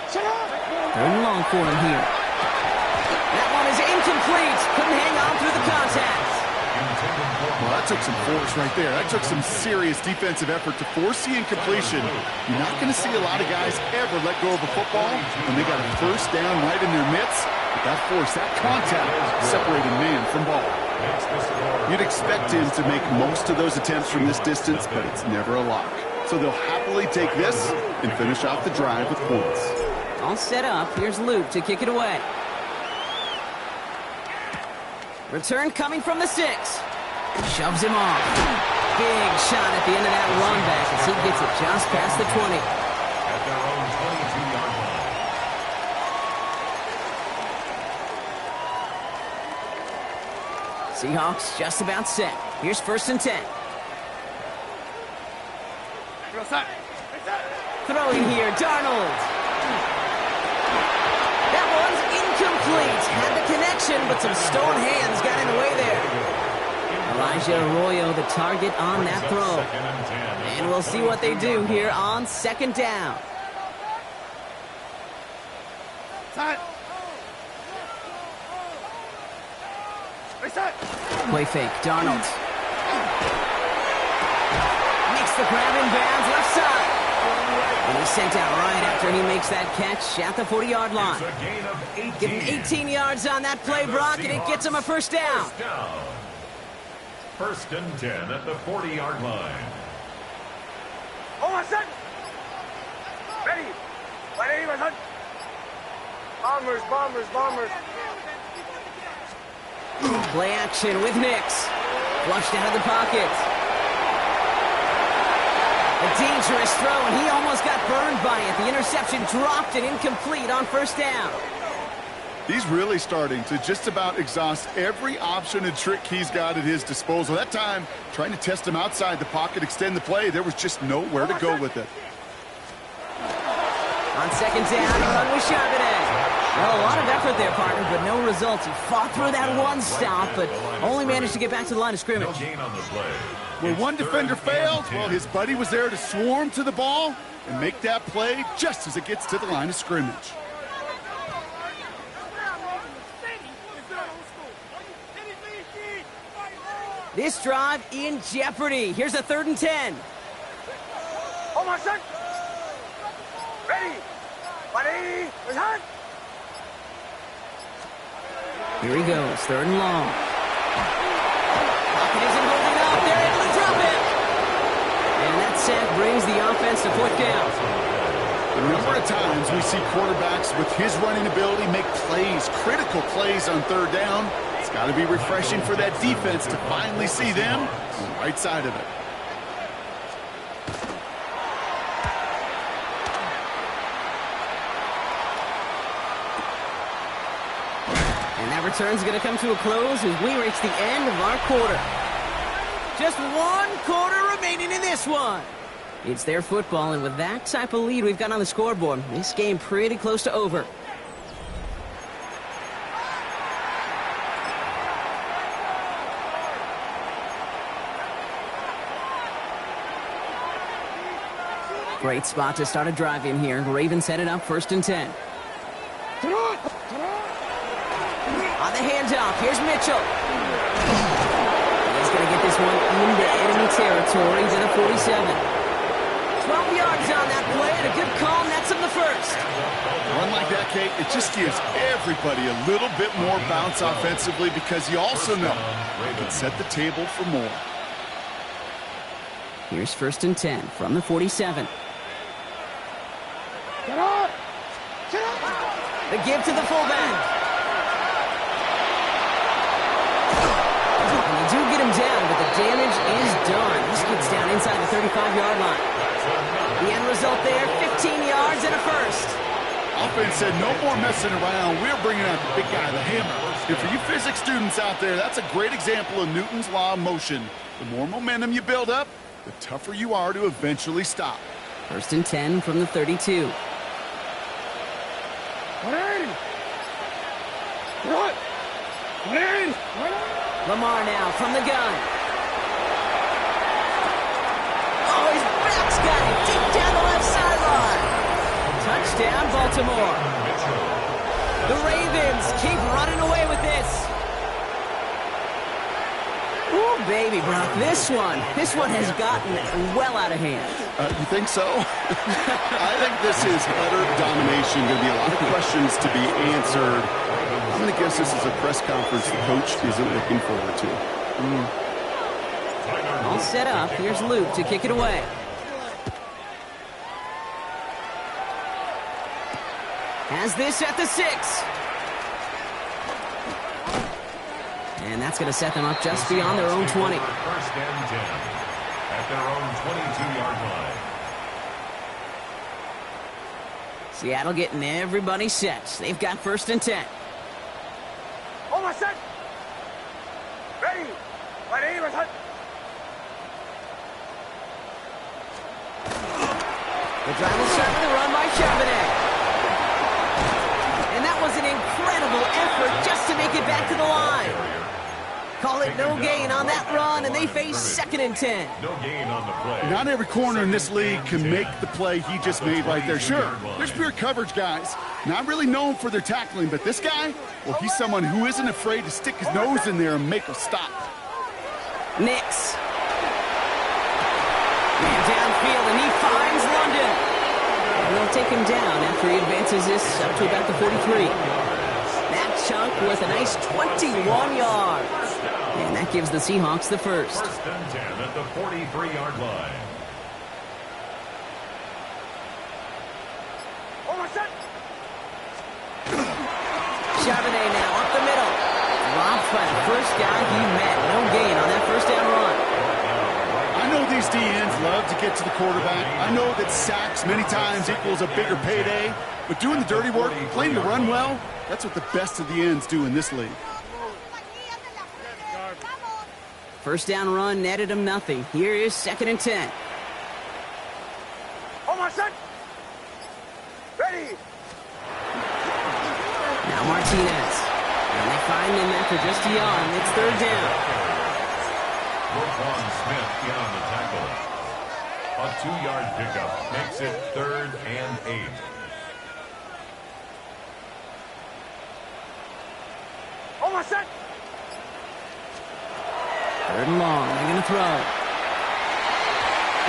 Shut up. 3rd and long for him here. That one is incomplete. Couldn't hang on through the contact. Well, that took some force right there. That took some serious defensive effort to force the incompletion. You're not going to see a lot of guys ever let go of a football when they got a 1st down right in their midst. But that force, that contact, separated man from ball. You'd expect him to make most of those attempts from this distance, but it's never a lock. So they'll happily take this and finish off the drive with points. All set up. Here's Luke to kick it away. Return coming from the 6. Shoves him off. Big shot at the end of that run back as he gets it just past the 20. At their own 22-yard line. Seahawks just about set. Here's 1st and 10. Throwing here, Darnold. That one's incomplete. Had the connection, but some stone hands got in the way there. Elijah Arroyo, the target on that throw. And we'll see what they do here on 2nd down. Play fake, Darnold. Makes the grab in bounds, left side. And he's sent out right after he makes that catch at the 40-yard line. Give him 18 yards on that play, Brock, and it gets him a 1st down. 1st and 10 at the 40-yard line. Oh, my son. Ready. Ready, my son. Bombers, bombers, bombers. Play action with Nix. Flushed out of the pocket. A dangerous throw, and he almost got burned by it. The interception dropped and incomplete on 1st down. He's really starting to just about exhaust every option and trick he's got at his disposal. That time, trying to test him outside the pocket, extend the play, there was just nowhere to go with it. On 2nd down, he run with Charbonnet. Well, a lot of effort there, partner, but no results. He fought through that one stop, but only managed to get back to the line of scrimmage. No gain on the play. Where one defender failed, well, his buddy was there to swarm to the ball and make that play just as it gets to the line of scrimmage. This drive in jeopardy. Here's a 3rd and 10. Oh, my son. Ready. Ready. Return. Here he goes, 3rd and long. Pocket isn't holding up. They're able to drop it. And that sack brings the offense to 4th down. A number of times we see quarterbacks with his running ability make plays, critical plays on 3rd down. It's got to be refreshing for that defense to finally see them on the right side of it. And that return's going to come to a close as we reach the end of our quarter. Just 1 quarter remaining in this one. It's their football, and with that type of lead we've got on the scoreboard, this game pretty close to over. Great spot to start a drive in here. Ravens set it up 1st and 10. On the handoff, here's Mitchell. He's going to get this one into enemy territory to the 47. 12 yards on that play, and a good call nets him the first. Run like that, Kate, it just gives everybody a little bit more bounce offensively because you also know they can set the table for more. Here's 1st and 10 from the 47. Get up! The give to the fullback. And they do get him down, but the damage is done. This gets down inside the 35-yard line. The end result there, 15 yards and a first. Offense said no more messing around. We're bringing out the big guy, the hammer. And for you physics students out there, that's a great example of Newton's law of motion. The more momentum you build up, the tougher you are to eventually stop. 1st and 10 from the 32. 180! What? 180! Lamar now from the gun. Oh, his back's got it deep down the left sideline. Touchdown, Baltimore. The Ravens keep running away with this. Ooh, baby, Brock, this one has gotten well out of hand. You think so? I think this is utter domination. Going to be a lot of questions to be answered. I'm going to guess this is a press conference the coach isn't looking forward to. All set up. Here's Luke to kick it away. Has this at the 6. And that's going to set them up just beyond their own 20. 1st and 10 at their own 22-yard line. Seattle getting everybody set. They've got 1st and 10. Hold my set! Ready! Ready, return! The drive will start with a run by Charbonnet. And that was an incredible effort just to make it back to the line. Call it no gain on that run, and they face 2nd and 10. No gain on the play. Not every corner in this league can make the play he just made right there. Sure, there's pure coverage guys. Not really known for their tackling, but this guy, well, he's someone who isn't afraid to stick his nose in there and make a stop. Nix. Man downfield, and he finds London. And they'll take him down after he advances this up to about the 43. That chunk worth a nice 21 yards. And that gives the Seahawks the first. 1st and 10 at the 43-yard line. Hold my set! Charbonnet now up the middle. Dropped by the first guy he met. No gain on that 1st down run. I know these DNs love to get to the quarterback. I know that sacks many times equals a bigger payday. But doing the dirty work, playing to run well, that's what the best of the ends do in this league. 1st down run netted him nothing. Here is 2nd and 10. Hold my set! Ready! Now Martinez. And they find him after just a yard. It's 3rd down. Roquan Smith in on the tackle. A 2-yard pickup makes it 3rd and 8. Hold my set! 3rd and long. They're going to throw.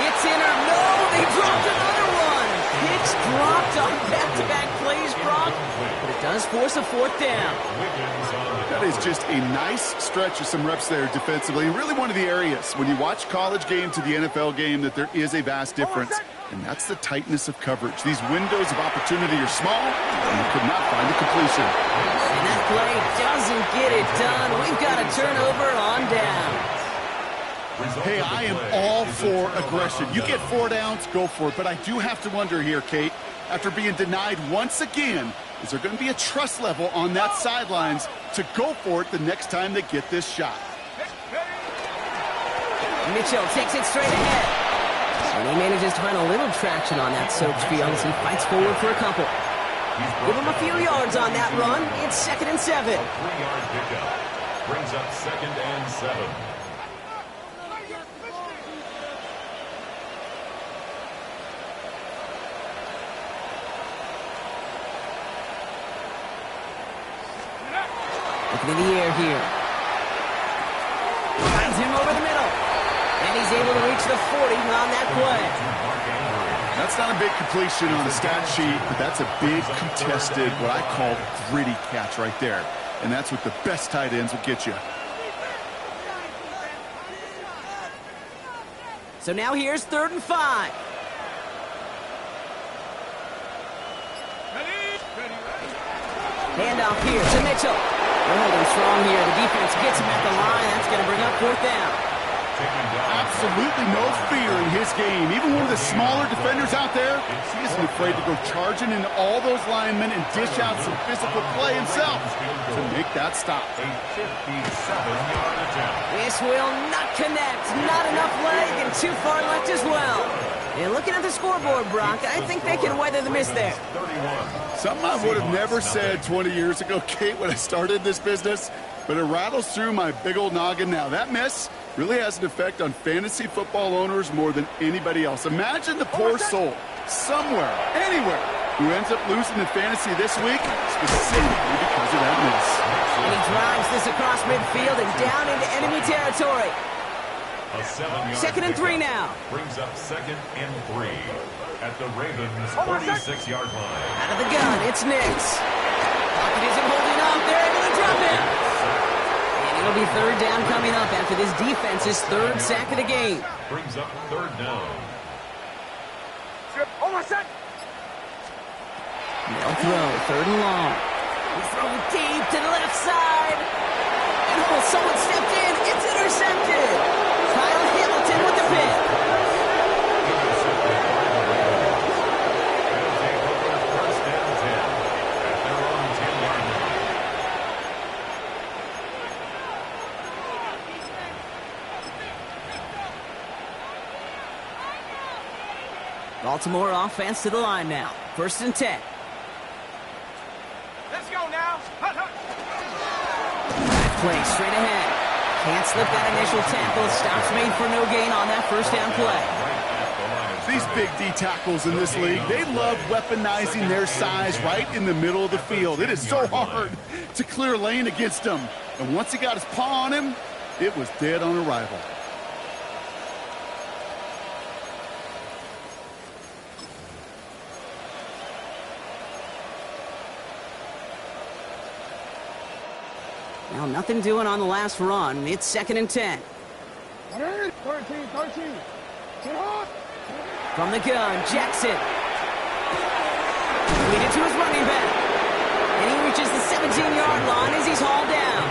It's in or no. They dropped another one. Picks dropped on back-to-back plays, Brock. But it does force a 4th down. That is just a nice stretch of some reps there defensively. Really one of the areas when you watch college game to the NFL game that there is a vast difference. And that's the tightness of coverage. These windows of opportunity are small, and you could not find a completion. And that play doesn't get it done. We've got a turnover on down. Hey, I am all for aggression. You get 4 downs, go for it. But I do have to wonder here, Kate, after being denied once again, is there going to be a trust level on that sidelines to go for it the next time they get this shot? Mitchell takes it straight ahead. And he manages to find a little traction on that soaked field as he fights forward for a couple. Give him a few yards on that run. It's 2nd and 7. A 3-yard pickup brings up 2nd and 7. Looking in the air here. Finds him over the middle. And he's able to reach the 40 on that play. That's not a big completion on the stat sheet, but that's a big contested, what I call gritty catch right there. And that's what the best tight ends will get you. So now here's 3rd and 5. Handoff here to Mitchell. They're holding strong here. The defense gets him at the line. That's going to bring up 4th down. Absolutely no fear in his game. Even one of the smaller defenders out there, he isn't afraid to go charging into all those linemen and dish out some physical play himself to make that stop. A 57-yard attempt. This will not connect. Not enough leg and too far left as well. And looking at the scoreboard, Brock, I think they can weather the miss there. 31. Something I would have never said 20 years ago, Kate, when I started this business, but it rattles through my big old noggin now. That miss really has an effect on fantasy football owners more than anybody else. Imagine the poor soul somewhere, anywhere, who ends up losing in fantasy this week specifically because of that miss. And he drives this across midfield and down into enemy territory. A 7-yard 2nd and 3 pickup now. brings up 2nd and 3 at the Ravens' 46-yard line. Out of the gun, it's Nix. Pocket isn't holding up. They're able to drop it. And it'll be 3rd down coming up after this defense's 3rd sack of the game. Brings up 3rd down. Oh, my son! They'll throw 3rd and long. He's throwing deep to the left side. And oh, someone stepped in. It's intercepted. Kyle Hamilton with the pick. It'll take over 1st and 10 at their own 10-yard line. Baltimore offense to the line now. 1st and 10. Let's go now! Hut, hut. Play straight ahead. Can't slip that initial tackle. Stops made for no gain on that 1st down play. These big D tackles in this league, they love weaponizing their size right in the middle of the field. It is so hard to clear lane against them. And once he got his paw on him, it was dead on arrival. Now, nothing doing on the last run. It's 2nd and 10. 13. Seahawks! From the gun, Jackson. Lead it to his running back. And he reaches the 17-yard line as he's hauled down.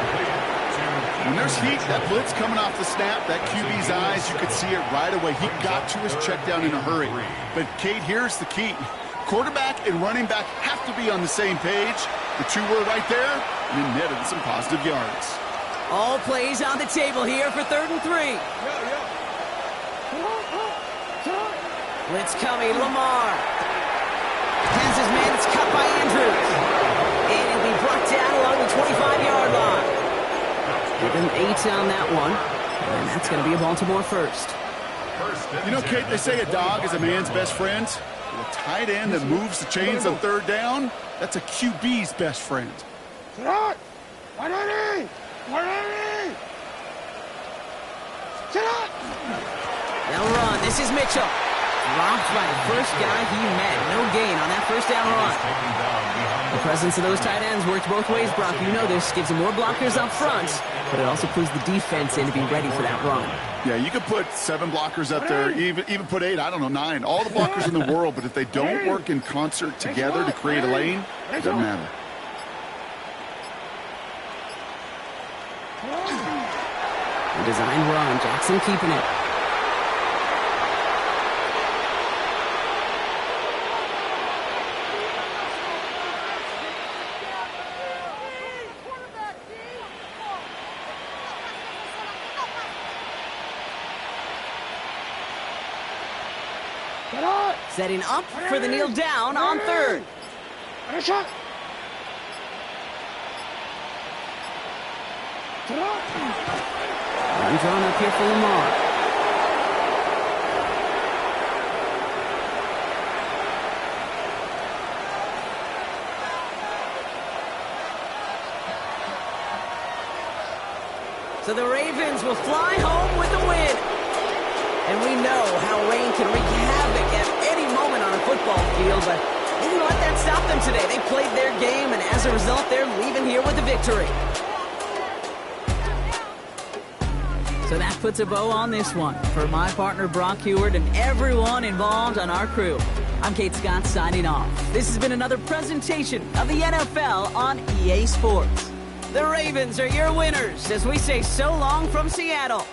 When there's heat, that blitz coming off the snap, that QB's eyes, you could see it right away. He got to his check down in a hurry. But, Kate, here's the key. Quarterback and running back have to be on the same page. The two were right there, and it netted some positive yards. All plays on the table here for 3rd and 3. Blitz coming, Lamar. Has his man, it's cut by Andrews. And it'll be brought down along the 25-yard line. Give him 8 on that one. And that's going to be a Baltimore first. You know, Kate, they say a dog is a man's best friend. A tight end that moves the chains on 3rd down, that's a QB's best friend. Sit 180! 180! Sit up! They'll run. This is Mitchell. Dropped by the first guy he met. No gain on that 1st down run. The presence of those tight ends works both ways, Brock. You know this. Gives them more blockers up front, but it also pulls the defense in to be ready for that run. Yeah, you could put 7 blockers up there, even put 8, I don't know, 9. All the blockers in the world, but if they don't work in concert together to create a lane, it doesn't matter. A designed run. Jackson keeping it. Setting up for the kneel down on 3rd. Run drawn up here for Lamar. So the Ravens will fly home with the win. And we know how rain can wreak havoc at any moment on a football field, but they didn't let that stop them today. They played their game, and as a result, they're leaving here with a victory. So that puts a bow on this one. For my partner, Brock Heward, and everyone involved on our crew, I'm Kate Scott signing off. This has been another presentation of the NFL on EA Sports. The Ravens are your winners as we say so long from Seattle.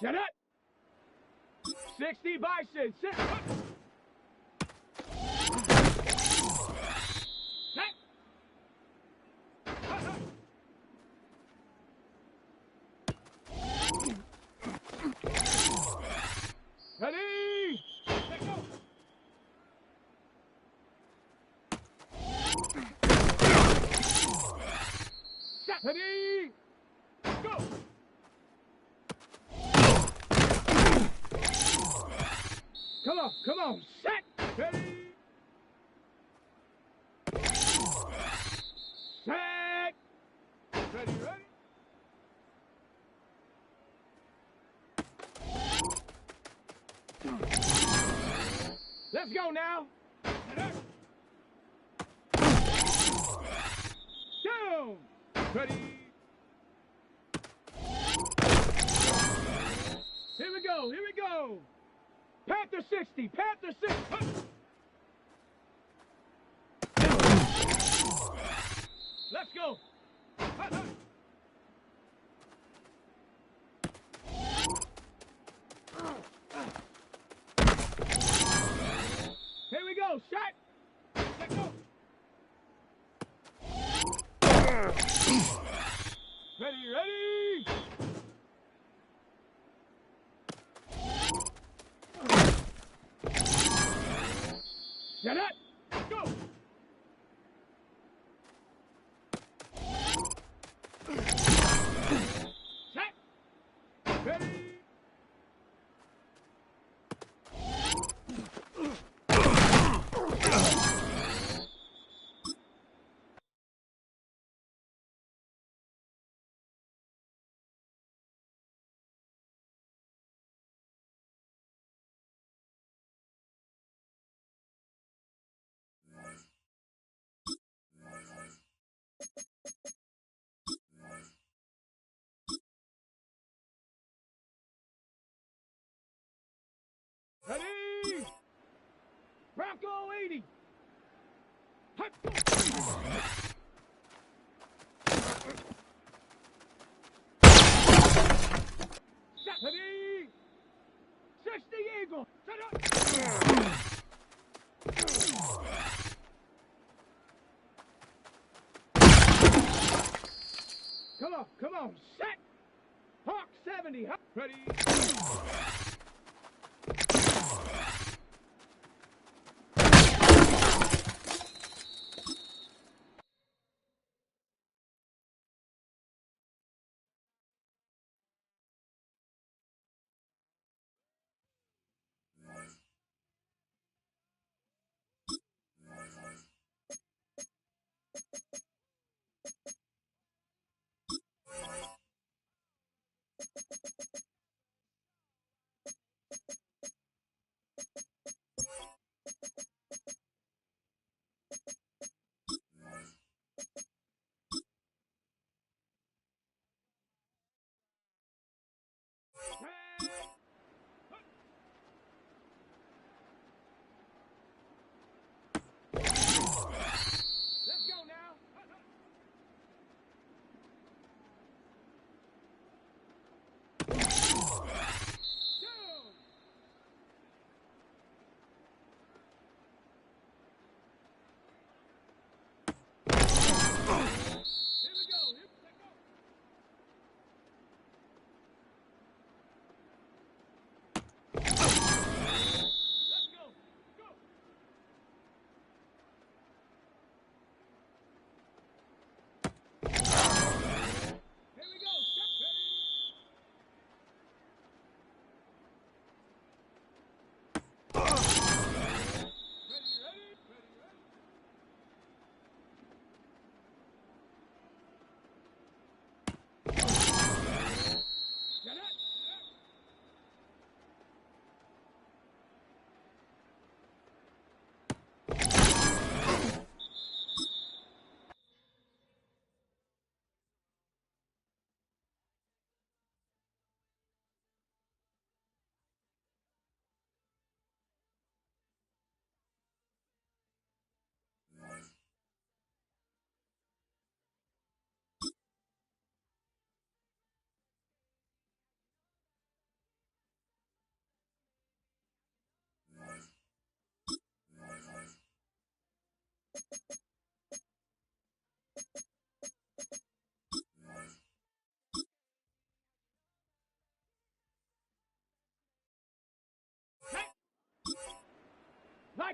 Set it. 60 bison. Set. Ready? Let go. Set. Ready? Go. Come on. Set. Ready? Set. Ready? Let's go now. Down. Ready. Here we go. Panther 60. Panther 60. Let's go. Here we go. Shot. Let's go. Ready. Set it. Go. Set. Ready. Ready? Bronco 80. Hut, go. Set. Ready? 60 Eagle. Set up. Come on. Set. Hawk 70. Ready?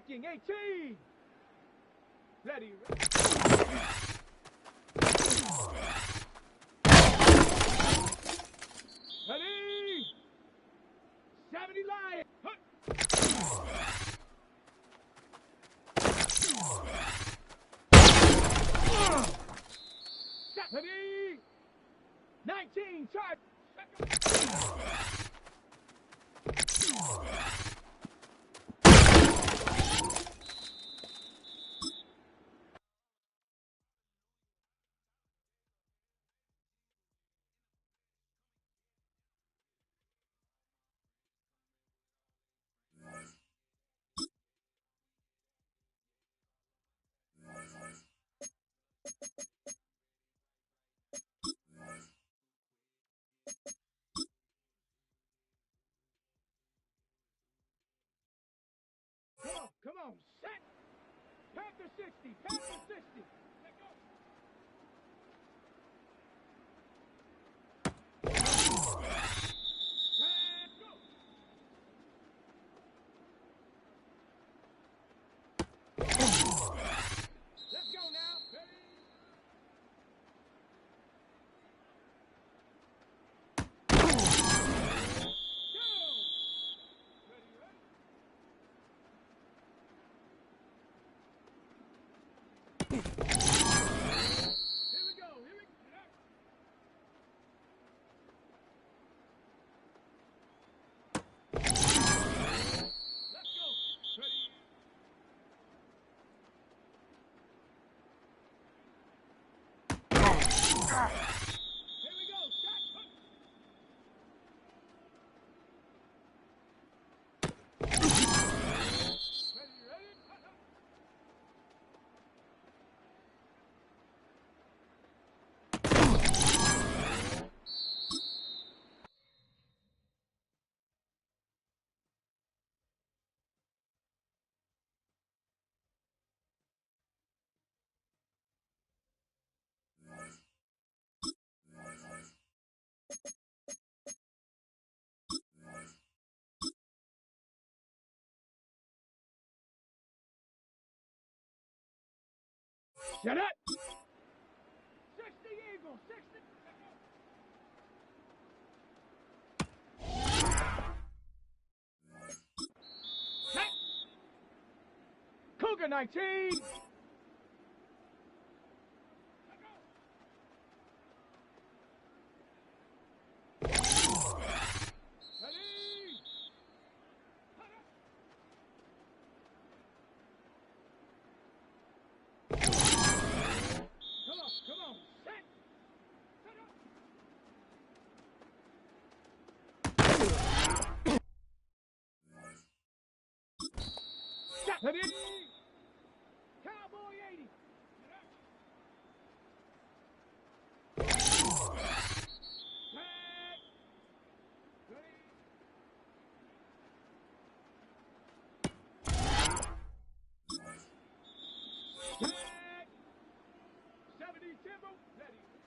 checking, 18. Ready. Ready. 70 line. Ready. 19. Charge. Come on, set. Panther 60, Panther 60. Let go. Let's go. Let's go now. Ready. Shut up! 60 Eagle, 60. Set. Cougar 19. Ready? Cowboy 80. Ready? 70 Timber. Ready?